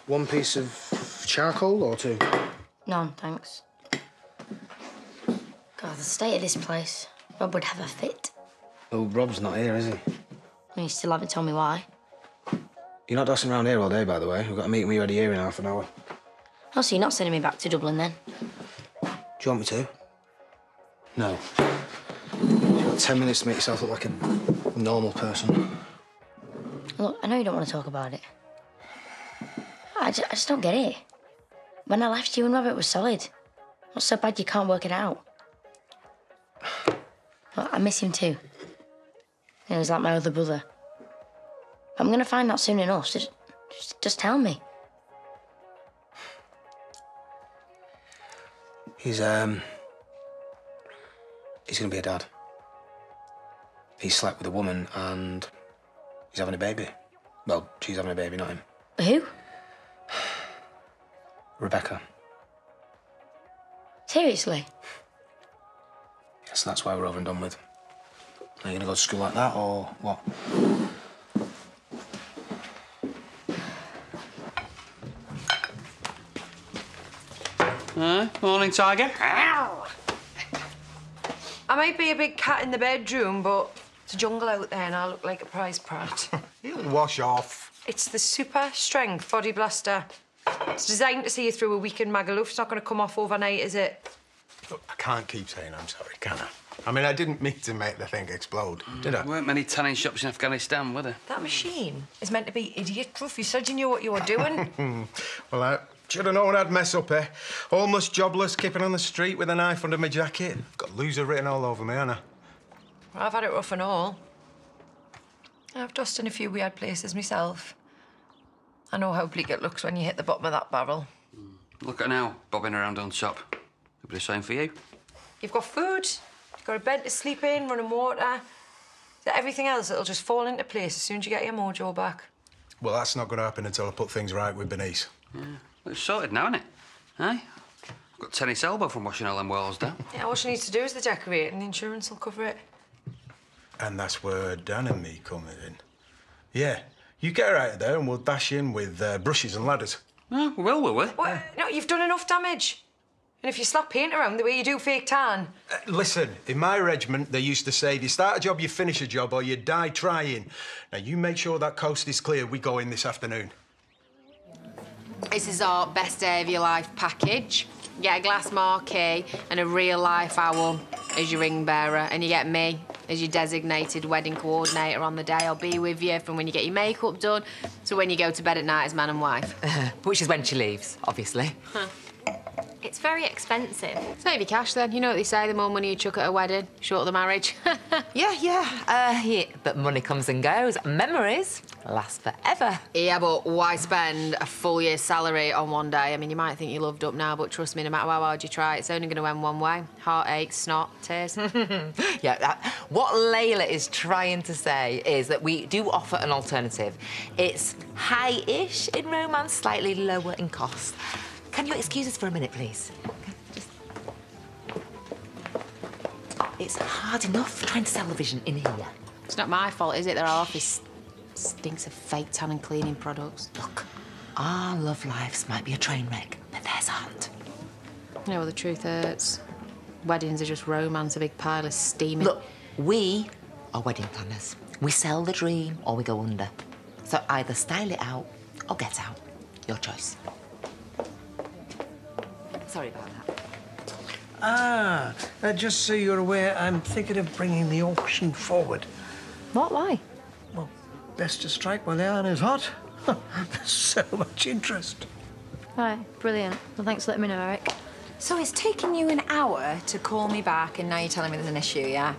one piece of charcoal or two? None, thanks. God, the state of this place. Rob would have a fit. Oh, Rob's not here, is he? And you still haven't told me why. You're not dossing around here all day, by the way. We've got a meeting with you ready here in half an hour. Oh, so you're not sending me back to Dublin, then? Do you want me to? No. You've got 10 minutes to make yourself look like a normal person. Look, I know you don't want to talk about it. I just don't get it. When I left, you and Robert were solid. What's so bad you can't work it out? Look, I miss him too. He was like my other brother. I'm going to find out soon enough. Just tell me. He's going to be a dad. He slept with a woman and he's having a baby. Well, she's having a baby, not him. Who? Rebecca. Seriously? Yes, that's why we're over and done with. Are you going to go to school like that, or what? Morning, Tiger. I might be a big cat in the bedroom, but it's a jungle out there and I look like a prize prat. It'll wash off. It's the super strength body blaster. It's designed to see you through a weekend Magaluf. It's not going to come off overnight, is it? Look, I can't keep saying I'm sorry, can I? I mean, I didn't mean to make the thing explode, did I? There weren't many tanning shops in Afghanistan, were there? That machine is meant to be idiot-proof. You said you knew what you were doing. Well, I should have known I'd mess up, eh? Almost jobless, kipping on the street with a knife under my jacket. I've got loser written all over me, haven't I? Well, I've had it rough and all. I've dusted in a few weird places myself. I know how bleak it looks when you hit the bottom of that barrel. Look at now, bobbing around on top. Could be the same for you. You've got food, you've got a bed to sleep in, running water. Everything else, it'll just fall into place as soon as you get your mojo back. Well, that's not going to happen until I put things right with Bernice. Yeah. Well, it's sorted now, isn't it? Aye? I've got tennis elbow from washing all them walls down. Yeah, all she needs to do is the decorate and the insurance will cover it. And that's where Dan and me come in. Yeah, you get her out of there and we'll dash in with brushes and ladders. Oh, we will we? What? No, you've done enough damage. And if you slap paint around the way you do fake tan... Listen, in my regiment, they used to say, if you start a job, you finish a job, or you die trying. Now, you make sure that coast is clear. We go in this afternoon. This is our best day of your life package. You get a glass marquee and a real-life owl as your ring bearer, and you get me as your designated wedding coordinator on the day. I'll be with you from when you get your makeup done to when you go to bed at night as man and wife. Which is when she leaves, obviously. Huh. It's very expensive. Save your cash, then. You know what they say, the more money you chuck at a wedding, shorter the marriage. Yeah. But money comes and goes. Memories last forever. Yeah, but why spend a full year's salary on one day? I mean, you might think you're loved up now, but trust me, no matter how hard you try, it's only going to end one way. Heartache, snot, tears. What Layla is trying to say is that we do offer an alternative. It's high-ish in romance, slightly lower in cost. Can you excuse us for a minute, please? It's hard enough trying to sell the vision in here. It's not my fault, is it? Their office stinks of fake tan and cleaning products. Look, our love lives might be a train wreck, but theirs aren't. You know, well, the truth hurts. Weddings are just romance, a big pile of steaming. Look, we are wedding planners. We sell the dream or we go under. So either style it out or get out. Your choice. Sorry about that. Just so you're aware, I'm thinking of bringing the auction forward. What? Why? Well, best to strike while the iron is hot. There's so much interest. Right, brilliant. Well, thanks for letting me know, Eric. So it's taken you an hour to call me back and now you're telling me there's an issue, yeah?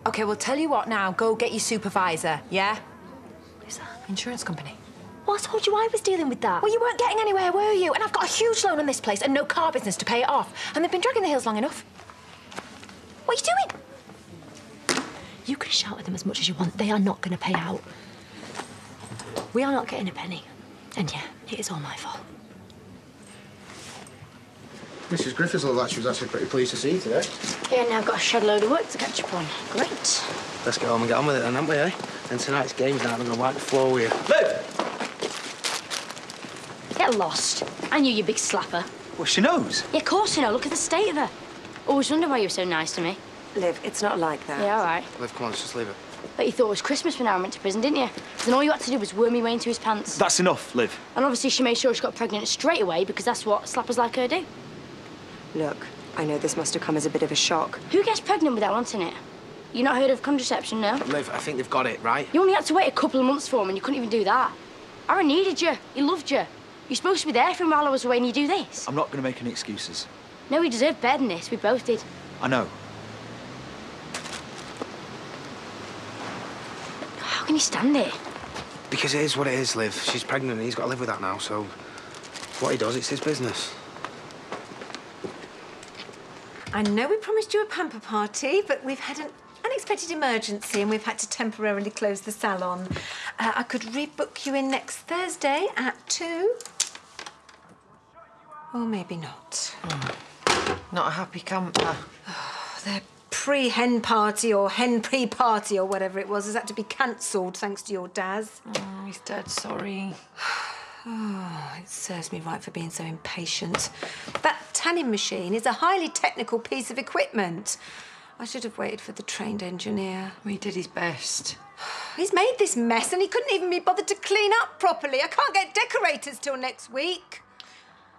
OK, well, tell you what now. Go get your supervisor, yeah? Who's that? Insurance company. Well, I told you I was dealing with that. Well, you weren't getting anywhere, were you? And I've got a huge loan on this place and no car business to pay it off. And they've been dragging the heels long enough. What are you doing? You can shout at them as much as you want. They are not going to pay out. We are not getting a penny. And yeah, it is all my fault. Mrs. Griffiths looked like she was actually pretty pleased to see you today. Yeah, now I've got a shed load of work to catch up on. Great. Let's get home and get on with it then, haven't we, eh? And tonight's game's night, I'm going to wipe the floor with you. Liv! get lost. I knew you, big slapper. Well, she knows. Yeah, of course you know. Look at the state of her. Always wondered why you were so nice to me. Liv, it's not like that. Yeah, all right. Liv, come on, let's just leave it. But you thought it was Christmas when I went to prison, didn't you? Then all you had to do was worm your way into his pants. That's enough, Liv. And obviously she made sure she got pregnant straight away because that's what slappers like her do. Look, I know this must have come as a bit of a shock. Who gets pregnant without wanting it? You not heard of contraception, no? Liv, I think they've got it, right? You only had to wait a couple of months for him and you couldn't even do that. Aaron needed you. He loved you. You're supposed to be there for him while I was away and you do this. I'm not going to make any excuses. No, he deserved better than this. We both did. I know. How can you stand it? Because it is what it is, Liv. She's pregnant and he's got to live with that now, so what he does, it's his business. I know we promised you a pamper party, but we've had an unexpected emergency and we've had to temporarily close the salon. I could rebook you in next Thursday at 2. Or maybe not. Not a happy camper. Their pre-hen party or hen pre-party or whatever it was has had to be cancelled thanks to your Daz. Oh, he's dead sorry. Oh, it serves me right for being so impatient. That tanning machine is a highly technical piece of equipment. I should have waited for the trained engineer. He did his best. He's made this mess and he couldn't even be bothered to clean up properly. I can't get decorators till next week.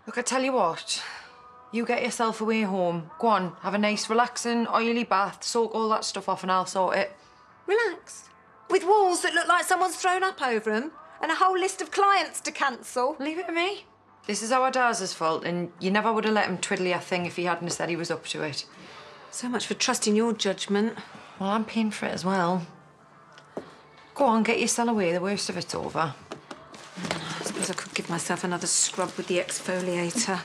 Look, I tell you what. You get yourself away home. Go on, have a nice, relaxing, oily bath, soak all that stuff off and I'll sort it. Relax? With walls that look like someone's thrown up over them and a whole list of clients to cancel? Leave it to me. This is our Daz's fault and you never would have let him twiddle your thing if he hadn't said he was up to it. So much for trusting your judgment. Well, I'm paying for it as well. Go on, get your cell away. The worst of it's over. I suppose I could give myself another scrub with the exfoliator.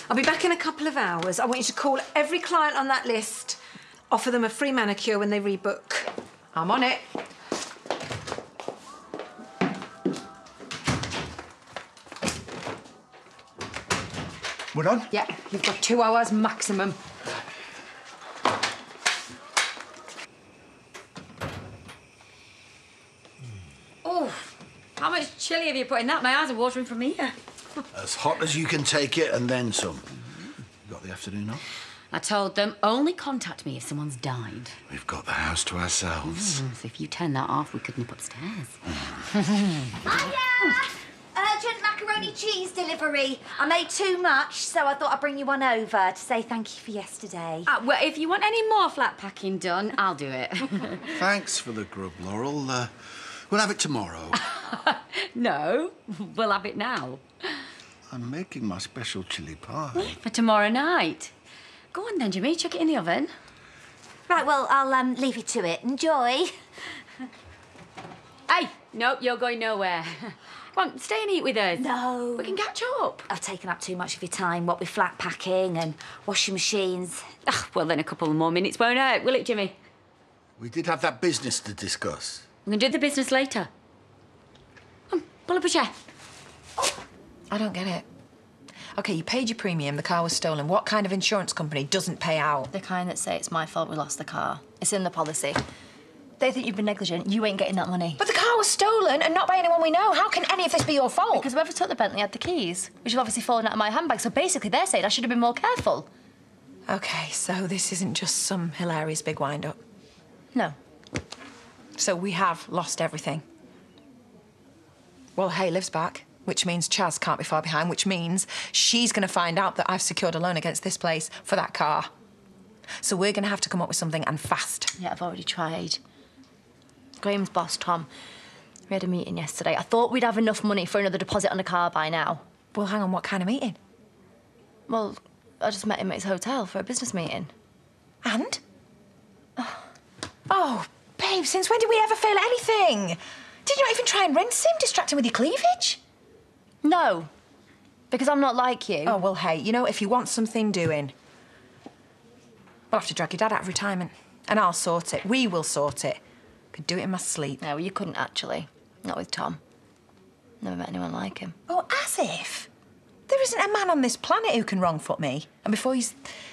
I'll be back in a couple of hours. I want you to call every client on that list, offer them a free manicure when they rebook. I'm on it. We're on? Yeah, you've got 2 hours maximum. Oh, how much chili have you put in that? My eyes are watering from here. As hot as you can take it and then some. You got the afternoon off? I told them, only contact me if someone's died. We've got the house to ourselves. So if you turn that off, we could nip upstairs. Hiya! Urgent macaroni cheese delivery. I made too much, so I thought I'd bring you one over to say thank you for yesterday. Well, if you want any more flat packing done, I'll do it. Thanks for the grub, Laurel. We'll have it tomorrow. No, we'll have it now. I'm making my special chili pie. For tomorrow night. Go on then, Jimmy, chuck it in the oven. Right, well, I'll leave you to it. Enjoy. Hey, no, you're going nowhere. Come on, stay and eat with us. No. We can catch up. I've taken up too much of your time, what with flat packing and washing machines. Well, then a couple more minutes won't hurt, will it, Jimmy? We did have that business to discuss. We can do the business later. Come, pull up a chair. I don't get it. OK, you paid your premium, the car was stolen. What kind of insurance company doesn't pay out? The kind that say it's my fault we lost the car. It's in the policy. They think you've been negligent. You ain't getting that money. But the car was stolen and not by anyone we know. How can any of this be your fault? Because whoever took the Bentley had the keys, which have obviously fallen out of my handbag. So basically they're saying I should have been more careful. OK, so this isn't just some hilarious big wind-up. No. So we have lost everything. Well, Hay lives back, which means Chaz can't be far behind, which means she's going to find out that I've secured a loan against this place for that car. So we're going to have to come up with something, and fast. Yeah, I've already tried. Graham's boss, Tom, we had a meeting yesterday. I thought we'd have enough money for another deposit on the car by now. Well, hang on, what kind of meeting? Well, I just met him at his hotel for a business meeting. And? Oh, babe, since when did we ever fail at anything? Did you not even try and rinse him, distract him with your cleavage? No, because I'm not like you. Oh, well, hey, you know, if you want something doing, we'll have to drag your dad out of retirement. And I'll sort it. We will sort it. Could do it in my sleep. No, well, you couldn't, actually. Not with Tom. Never met anyone like him. Oh, as if. There isn't a man on this planet who can wrong-foot me. And before you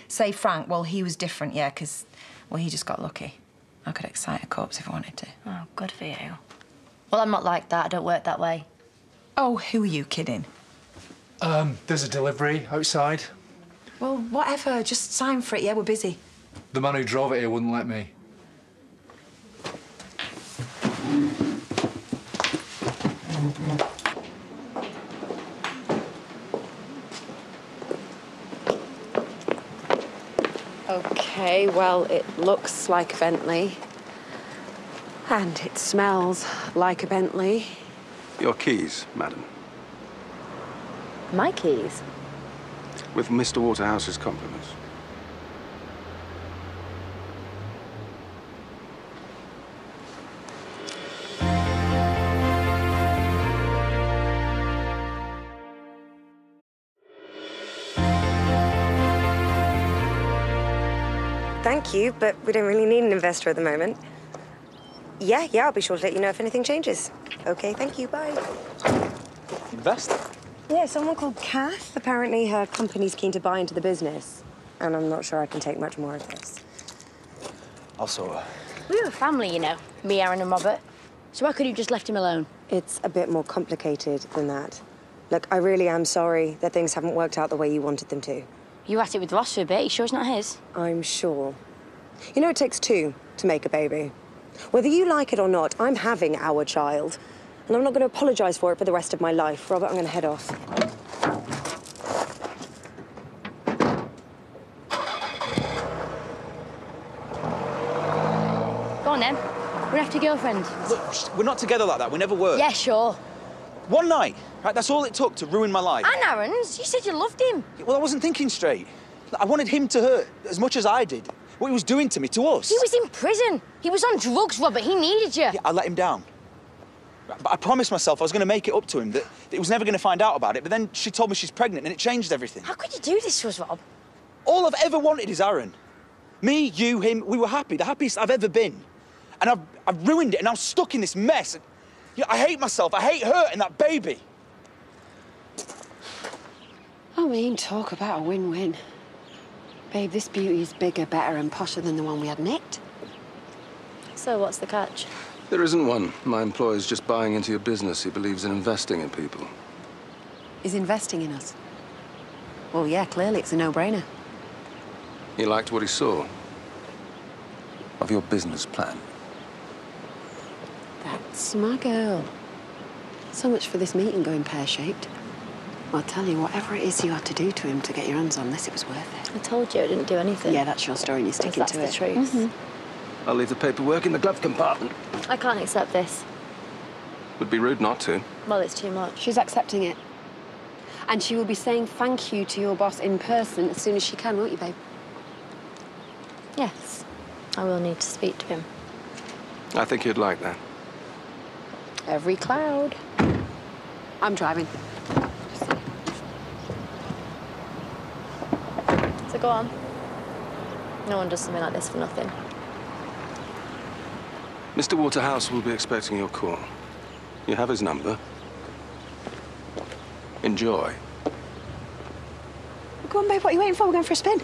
say Frank, well, he was different, yeah, because, well, he just got lucky. I could excite a corpse if I wanted to. Oh, good for you. Well, I'm not like that. I don't work that way. Oh, who are you kidding? There's a delivery outside. Well, whatever. Just sign for it. Yeah, we're busy. The man who drove it here wouldn't let me. OK, well, it looks like a Bentley. And it smells like a Bentley. Your keys, madam. My keys? With Mr. Waterhouse's compliments. Thank you, but we don't really need an investor at the moment. Yeah, I'll be sure to let you know if anything changes. OK, thank you, bye. Investor? Yeah, someone called Kath. Apparently her company's keen to buy into the business. And I'm not sure I can take much more of this. I'll sort her. We were a family, you know. Me, Aaron and Robert. So why could you just left him alone? It's a bit more complicated than that. Look, I really am sorry that things haven't worked out the way you wanted them to. You at it with Ross for a bit. You sure it's not his? I'm sure. You know, it takes two to make a baby. Whether you like it or not, I'm having our child. And I'm not going to apologise for it for the rest of my life. Robert, I'm going to head off. Go on, then. We're after your girlfriend. Look, we're not together like that. We never were. Yeah, sure. One night, right? That's all it took to ruin my life. And Aaron's. You said you loved him. Well, I wasn't thinking straight. I wanted him to hurt as much as I did. What he was doing to me, to us. He was in prison. He was on drugs, Robert. He needed you. Yeah, I let him down. But I promised myself I was going to make it up to him, that he was never going to find out about it. But then she told me she's pregnant and it changed everything. How could you do this to us, Rob? All I've ever wanted is Aaron. Me, you, him, we were happy, the happiest I've ever been. And I've ruined it and I'm stuck in this mess. You know, I hate myself, I hate her and that baby. I mean, talk about a win-win. Babe, this beauty is bigger, better and posher than the one we had nicked. So what's the catch? There isn't one. My employer's just buying into your business. He believes in investing in people. Is investing in us? Well, yeah, clearly it's a no-brainer. He liked what he saw of your business plan. That's my girl. So much for this meeting going pear-shaped. I'll tell you, whatever it is you had to do to him to get your hands on this, it was worth it. I told you I didn't do anything. Yeah, that's your story and you're sticking to it. That's the truth. Mm-hmm. I'll leave the paperwork in the glove compartment. I can't accept this. Would be rude not to. Well, it's too much. She's accepting it. And she will be saying thank you to your boss in person as soon as she can, won't you, babe? Yes. I will need to speak to him. I think you'd like that. Every cloud. I'm driving. So go on. No one does something like this for nothing. Mr. Waterhouse will be expecting your call. You have his number. Enjoy. Go on, babe. What are you waiting for? We're going for a spin.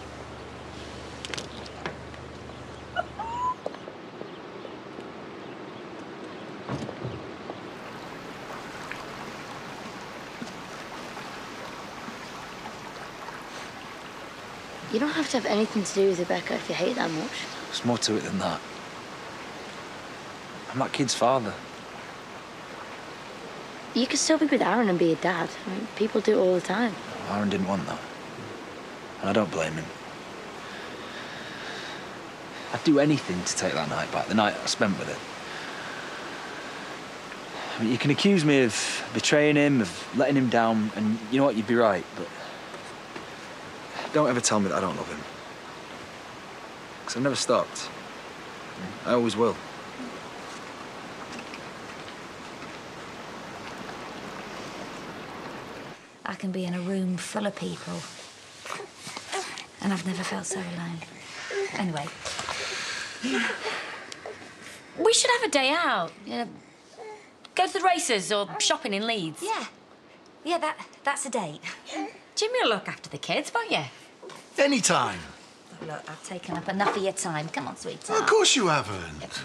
You don't have to have anything to do with Rebecca if you hate that much. There's more to it than that. I'm that kid's father. You could still be with Aaron and be a dad. I mean, people do it all the time. Aaron didn't want that. And I don't blame him. I'd do anything to take that night back, the night I spent with it. I mean, you can accuse me of betraying him, of letting him down, and you know what, you'd be right, but don't ever tell me that I don't love him. Because I've never stopped. I always will. I can be in a room full of people. And I've never felt so alone. Anyway. We should have a day out. You know, go to the races or shopping in Leeds. Yeah. Yeah, that's a date. Jimmy will look after the kids, won't you? Anytime. Oh, look, I've taken up enough of your time. Come on, sweetheart. Of course you haven't.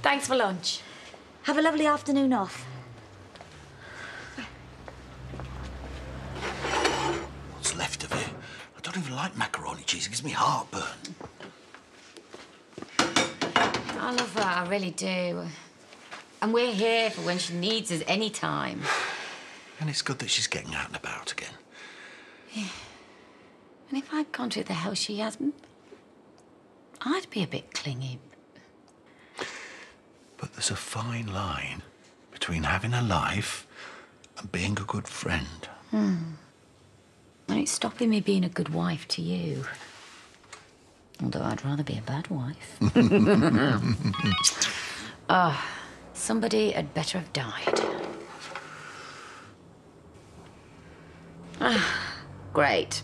Thanks for lunch. Have a lovely afternoon off. don't even like macaroni cheese. It gives me heartburn. I love her, I really do. And we're here for when she needs us any time. And it's good that she's getting out and about again. Yeah. And if I'd gone through the hell she has, I'd be a bit clingy. But there's a fine line between having a life and being a good friend. And it's stopping me being a good wife to you. Although I'd rather be a bad wife. Somebody had better have died. Great.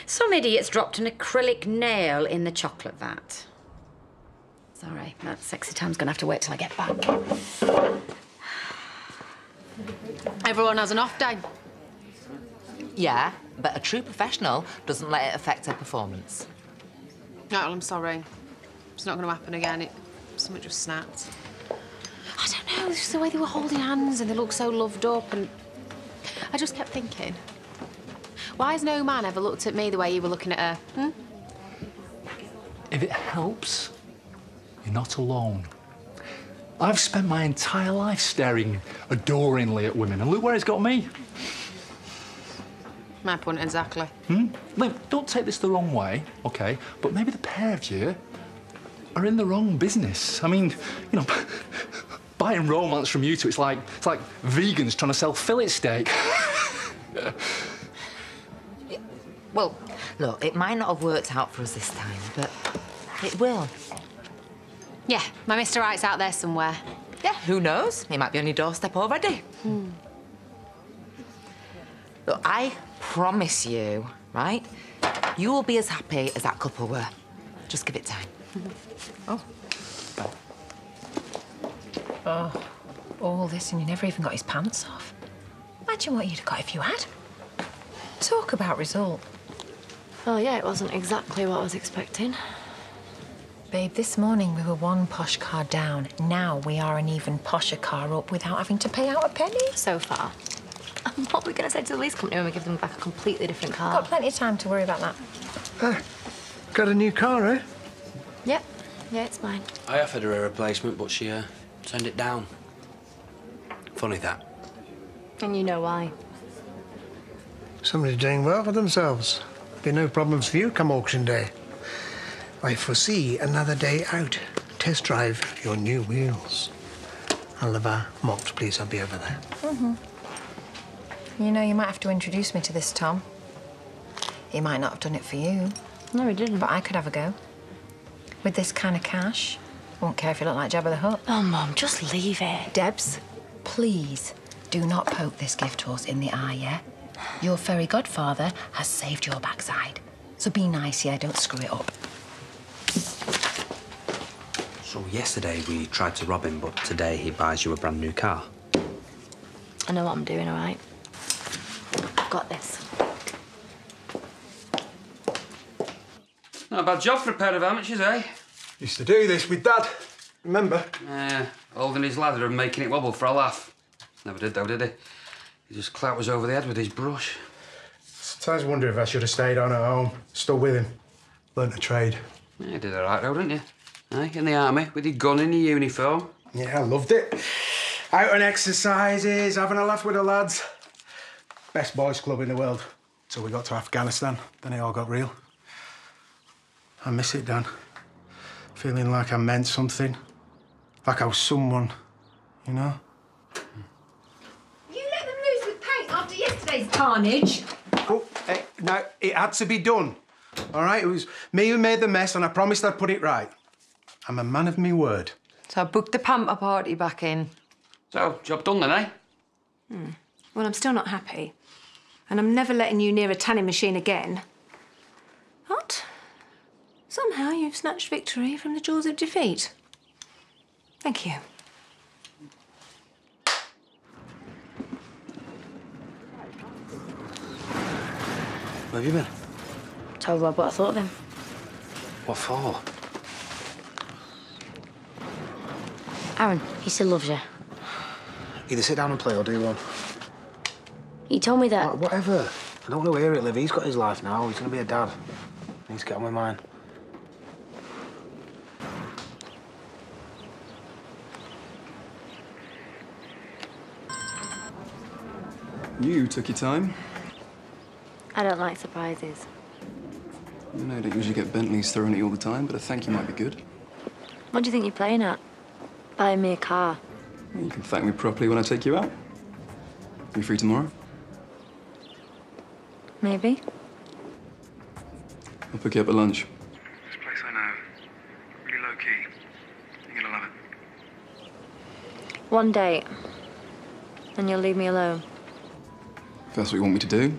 Some idiot's dropped an acrylic nail in the chocolate vat. Sorry, that sexy time's gonna have to wait till I get back. Everyone has an off day. Yeah, but a true professional doesn't let it affect her performance. No, I'm sorry. It's not going to happen again. Something just snapped. I don't know, it's just the way they were holding hands and they looked so loved up, and I just kept thinking, why has no man ever looked at me the way you were looking at her? If it helps, you're not alone. I've spent my entire life staring adoringly at women, and look where it's got me. My point exactly. Look, don't take this the wrong way, OK? But maybe the pair of you are in the wrong business. I mean, you know, buying romance from you two, it's like vegans trying to sell fillet steak. Well, look, it might not have worked out for us this time, but it will. Yeah, my Mr. Right's out there somewhere. Yeah, who knows? He might be on your doorstep already. Look, I promise you, right? You will be as happy as that couple were. Just give it time. Oh, all this and you never even got his pants off. Imagine what you'd have got if you had. Talk about result. Oh, yeah, it wasn't exactly what I was expecting. Babe, this morning we were one posh car down. Now we are an even posher car up without having to pay out a penny. So far. What are we going to say to the lease company when we give them back a completely different car? Got plenty of time to worry about that. Got a new car, eh? Yep. Yeah, it's mine. I offered her a replacement, but she turned it down. Funny that. And you know why. Somebody's doing well for themselves. Be no problems for you come auction day. I foresee another day out. Test drive your new wheels. I'll have a malt, please. I'll be over there. You know, you might have to introduce me to this Tom. He might not have done it for you. No, he didn't. But I could have a go. With this kind of cash, I won't care if you look like Jabba the Hutt. Oh, Mum, just leave it. Debs, please do not poke this gift horse in the eye, yeah? Your fairy godfather has saved your backside. So be nice, yeah? Don't screw it up. So yesterday we tried to rob him, but today he buys you a brand new car. I know what I'm doing, all right? I've got this. Not a bad job for a pair of amateurs, eh? Used to do this with Dad. Remember? Holding his ladder and making it wobble for a laugh. Never did, though, did he? He just clapped us over the head with his brush. Sometimes wonder if I should have stayed on at home, still with him. Learnt a trade. Yeah, you did all right, though, didn't you? Aye, in the army, with your gun in your uniform. Yeah, I loved it. Out on exercises, having a laugh with the lads. Best boys' club in the world. Till we got to Afghanistan, then it all got real. I miss it, Dan. Feeling like I meant something. Like I was someone, you know? You let them loose with paint after yesterday's carnage. Oh, hey, now, it had to be done. All right? It was me who made the mess, and I promised I'd put it right. I'm a man of my word. So I booked the pamper party back in. So, job done then, eh? Well, I'm still not happy. And I'm never letting you near a tanning machine again. What? Somehow you've snatched victory from the jaws of defeat. Thank you. Where have you been? Told Rob what I thought of him. What for? Aaron, he still loves you. Either sit down and play or do one. He told me that... Whatever. I don't want to hear it, Liv. He's got his life now. He's going to be a dad. I need to get on with mine. You took your time. I don't like surprises. I know I don't usually get Bentleys thrown at you all the time, but I think you might be good. What do you think you're playing at? Buying me a car. You can thank me properly when I take you out. Are you free tomorrow? Maybe. I'll pick you up at lunch. This place I know. Really low key. You're gonna love it. One date. And you'll leave me alone. If that's what you want me to do.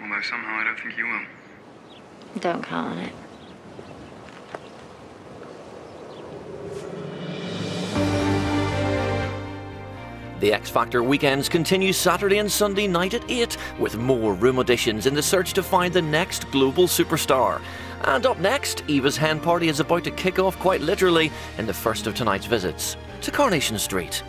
Although somehow I don't think you will. Don't count on it. The X Factor weekends continue Saturday and Sunday night at 8 with more room auditions in the search to find the next global superstar. And up next, Eva's hen party is about to kick off quite literally in the first of tonight's visits to Coronation Street.